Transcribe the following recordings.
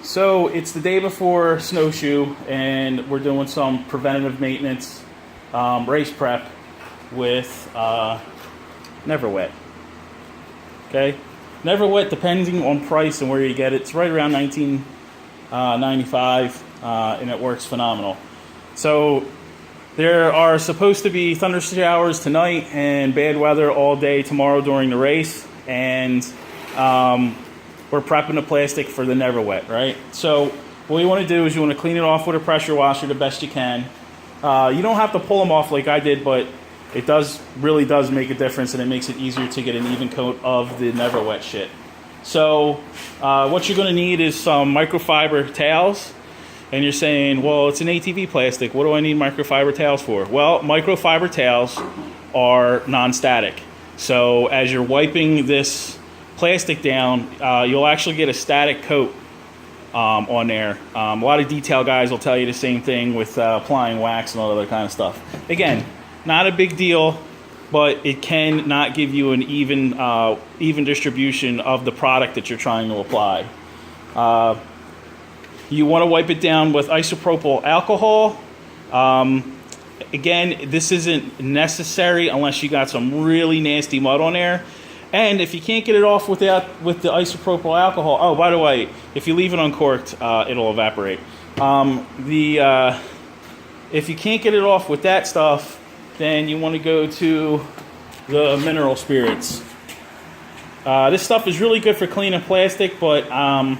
So it's the day before snowshoe, and we're doing some preventative maintenance, race prep with Never Wet. Okay, Never Wet, depending on price and where you get it, it's right around $19.95, and it works phenomenal. So there are supposed to be thunder showers tonight and bad weather all day tomorrow during the race, and we're prepping the plastic for the Never Wet, right? So what you want to do is you want to clean it off with a pressure washer the best you can. You don't have to pull them off like I did, but it really does make a difference, and it makes it easier to get an even coat of the Never Wet shit. So what you're going to need is some microfiber towels. And you're saying, well, it's an ATV plastic. What do I need microfiber towels for? Well, microfiber towels are non-static. So as you're wiping this plastic down, you'll actually get a static coat on there. A lot of detail guys will tell you the same thing with applying wax and all other kind of stuff. Again, not a big deal, but it can not give you an even distribution of the product that you're trying to apply. You want to wipe it down with isopropyl alcohol. Again, this isn't necessary unless you got some really nasty mud on there. And if you can't get it off with the isopropyl alcohol, oh, by the way, if you leave it uncorked, it'll evaporate. If you can't get it off with that stuff, then you want to go to the mineral spirits. This stuff is really good for cleaning plastic, but I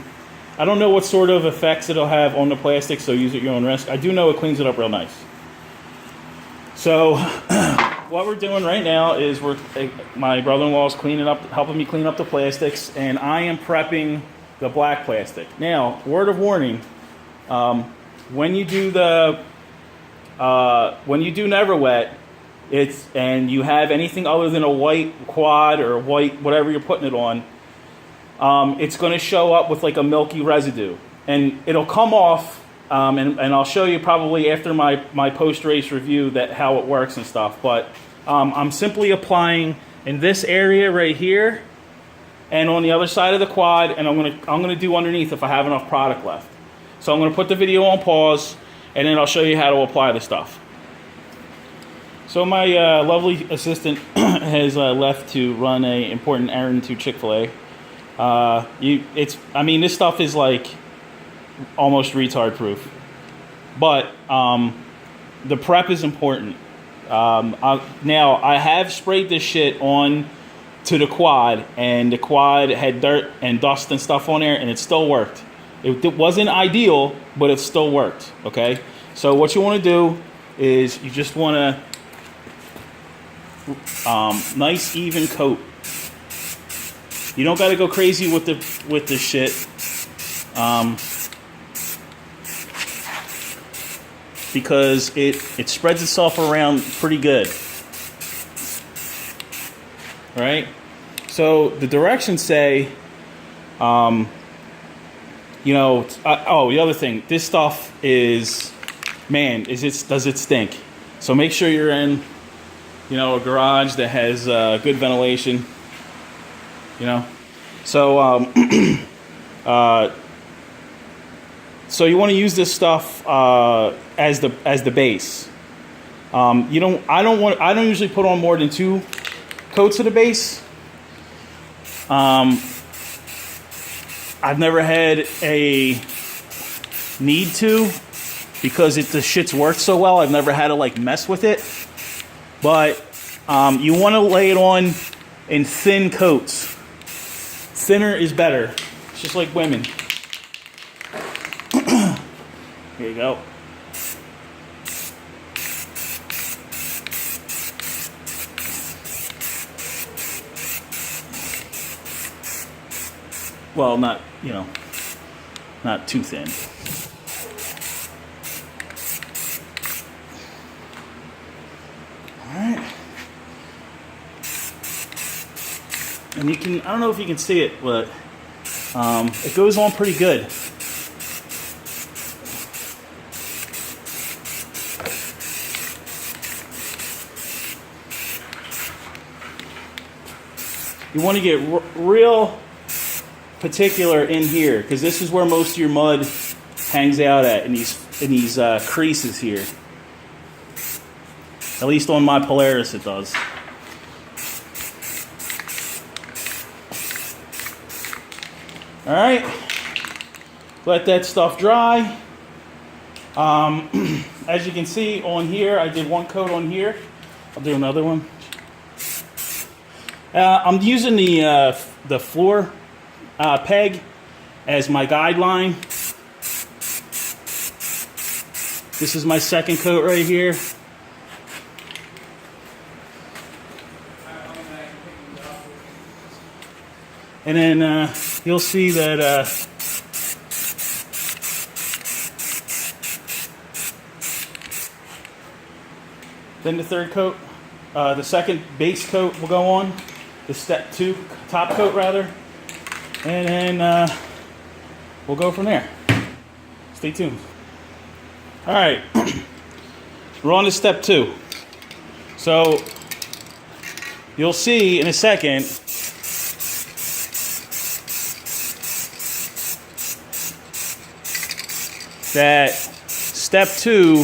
don't know what sort of effects it'll have on the plastic, so use it at your own risk. I do know it cleans it up real nice. So what we're doing right now is my brother-in-law is helping me clean up the plastics, and I am prepping the black plastic. Now, word of warning: when you do Never Wet, and you have anything other than a white quad or white whatever you're putting it on, it's going to show up with like a milky residue, and it'll come off, and I'll show you probably after my post-race review how it works and stuff. But I'm simply applying in this area right here, and on the other side of the quad, and I'm gonna do underneath if I have enough product left. So I'm gonna put the video on pause, and then I'll show you how to apply the stuff. So my lovely assistant has left to run an important errand to Chick-fil-A. This stuff is like almost retard proof, but the prep is important. Now I have sprayed this shit on to the quad, and the quad had dirt and dust and stuff on there, and it still worked. It wasn't ideal, but it still worked. Okay, so what you want to do is you just want to nice even coat. You don't got to go crazy with the shit, because it spreads itself around pretty good. All right. So the directions say, the other thing, this stuff does it stink? So make sure you're in, a garage that has good ventilation. So so you want to use this stuff as the base. I don't usually put on more than 2 coats of the base. I've never had a need to, because the shit's worked so well. I've never had to mess with it. But you want to lay it on in thin coats. Thinner is better. It's just like women. Here you go. Well, not too thin. All right. And I don't know if you can see it, but it goes on pretty good. You want to get real particular in here, because this is where most of your mud hangs out at, in these creases here. At least on my Polaris it does. Alright, let that stuff dry. As you can see on here, I did one coat on here. I'll do another one. I'm using the floor peg as my guideline. This is my second coat right here. And then you'll see that then the third coat, the second base coat will go on, the step 2 top coat rather, and then we'll go from there. Stay tuned. All right, we're on to step 2. So you'll see in a second that step 2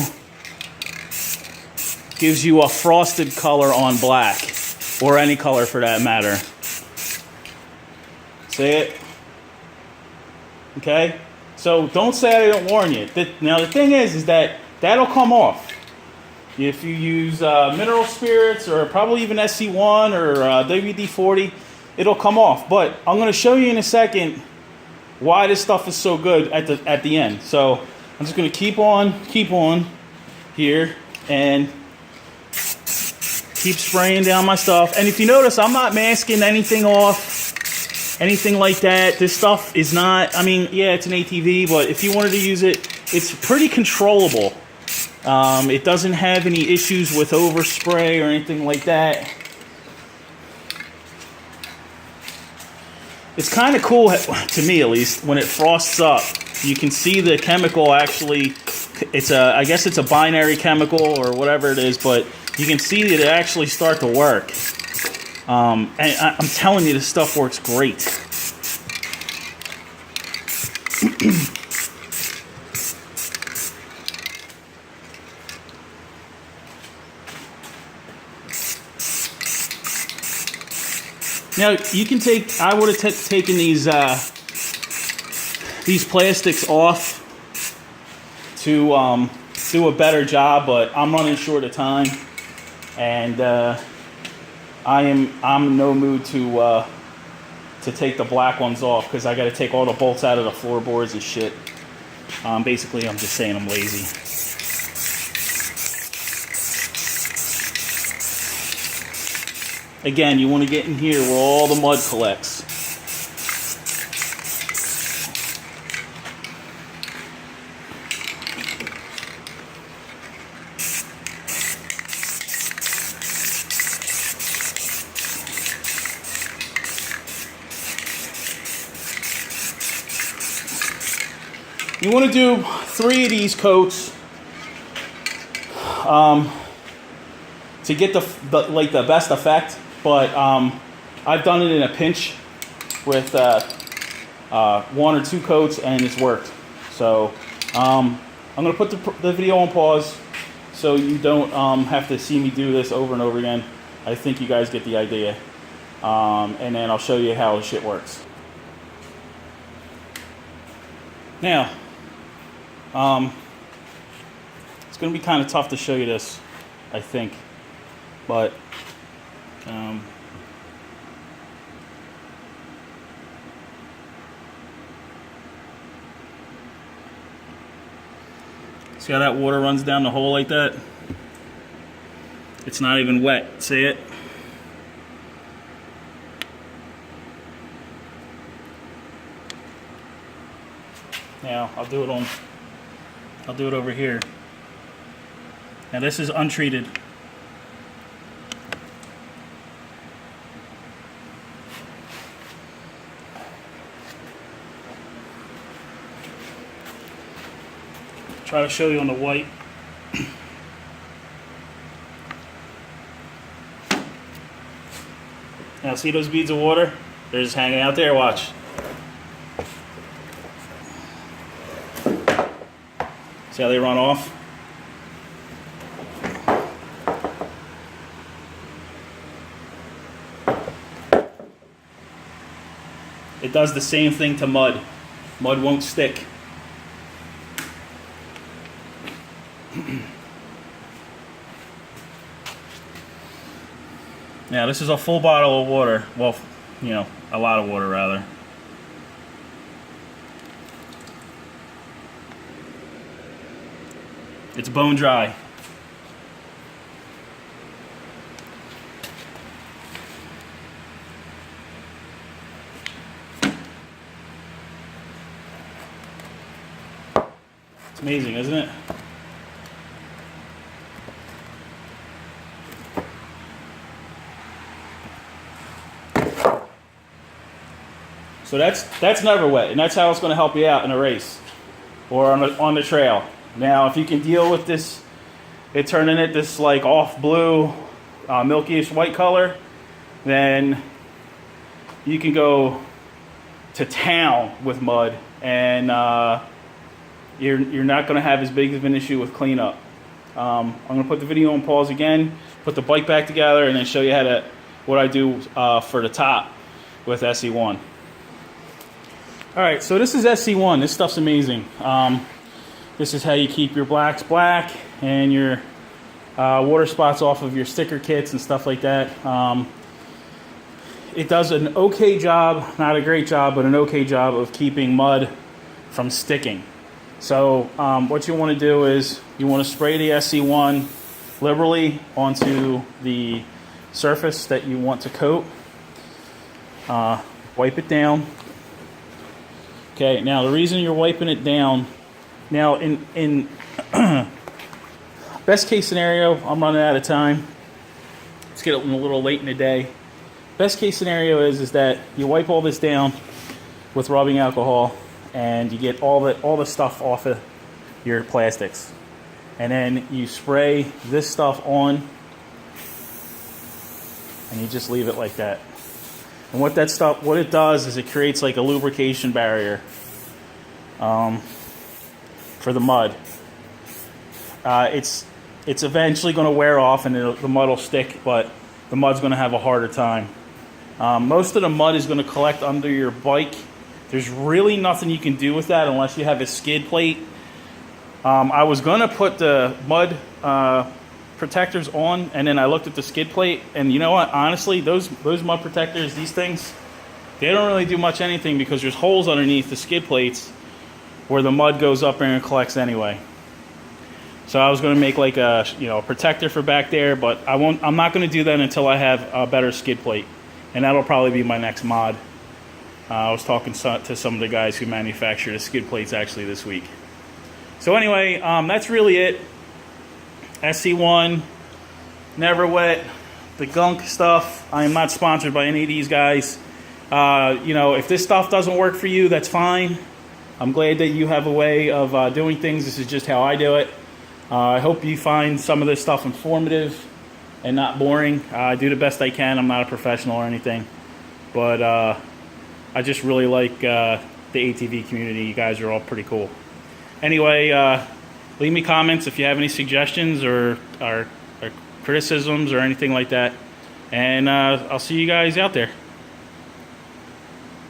gives you a frosted color on black, or any color for that matter. See it? Okay? So don't say I didn't warn you. Now the thing is that that'll come off. If you use mineral spirits, or probably even SC1 or WD-40, it'll come off. But I'm going to show you in a second why this stuff is so good at the end. So I'm just going to keep on here, and keep spraying down my stuff. And if you notice, I'm not masking anything off, anything like that. This stuff is not, I mean, yeah, it's an ATV, but if you wanted to use it, it's pretty controllable. It doesn't have any issues with overspray or anything like that. It's kind of cool, to me at least, when it frosts up. You can see the chemical actually, I guess it's a binary chemical or whatever it is, but you can see that it actually start to work. And I'm telling you, this stuff works great. Now you can take. I would have taken these plastics off to do a better job, but I'm running short of time, and I'm in no mood to take the black ones off, because I got to take all the bolts out of the floorboards and shit. Basically, I'm just saying I'm lazy. Again, you want to get in here where all the mud collects. You want to do 3 of these coats to get the best effect. But I've done it in a pinch with 1 or 2 coats, and it's worked. So I'm going to put the video on pause so you don't have to see me do this over and over again. I think you guys get the idea. And then I'll show you how the shit works. Now, it's going to be kind of tough to show you this, I think. But see how that water runs down the hole like that? It's not even wet. See it? Now I'll do it over here. Now this is untreated. Try to show you on the white. Now see those beads of water? They're just hanging out there, watch. See how they run off? It does the same thing to mud. Mud won't stick. Now this is a full bottle of water. Well, you know, a lot of water rather. It's bone dry. It's amazing, isn't it? So that's never wet, and that's how it's going to help you out in a race or on the trail. Now, if you can deal with this, it turning it this like off blue, milkyish white color, then you can go to town with mud, and you're not going to have as big of an issue with cleanup. I'm going to put the video on pause again, put the bike back together, and then show you what I do for the top with SC1. All right, so this is SC1. This stuff's amazing. This is how you keep your blacks black and your water spots off of your sticker kits and stuff like that. It does an okay job, not a great job, but an okay job of keeping mud from sticking. So what you want to do is you want to spray the SC1 liberally onto the surface that you want to coat. Wipe it down. Okay, now the reason you're wiping it down, now in best case scenario, I'm running out of time. Let's get it a little late in the day. Best case scenario is that you wipe all this down with rubbing alcohol, and you get all the stuff off of your plastics, and then you spray this stuff on, and you just leave it like that. And what it does is it creates like a lubrication barrier for the mud. It's eventually going to wear off, and the mud will stick, but the mud's going to have a harder time. Most of the mud is going to collect under your bike. There's really nothing you can do with that unless you have a skid plate. I was going to put the mud protectors on, and then I looked at the skid plate, and you know what? Honestly, those mud protectors, these things, they don't really do much anything because there's holes underneath the skid plates where the mud goes up and collects anyway. So I was going to make like a protector for back there, but I'm not going to do that until I have a better skid plate, and that'll probably be my next mod. I was talking to some of the guys who manufacture the skid plates actually this week. So anyway, that's really it. SC1, never wet, the gunk stuff. I am not sponsored by any of these guys. If this stuff doesn't work for you, that's fine. I'm glad that you have a way of doing things. This is just how I do it. I hope you find some of this stuff informative and not boring. I do the best I can. I'm not a professional or anything, but I just really like the ATV community. You guys are all pretty cool. Anyway, leave me comments if you have any suggestions or criticisms or anything like that. And I'll see you guys out there.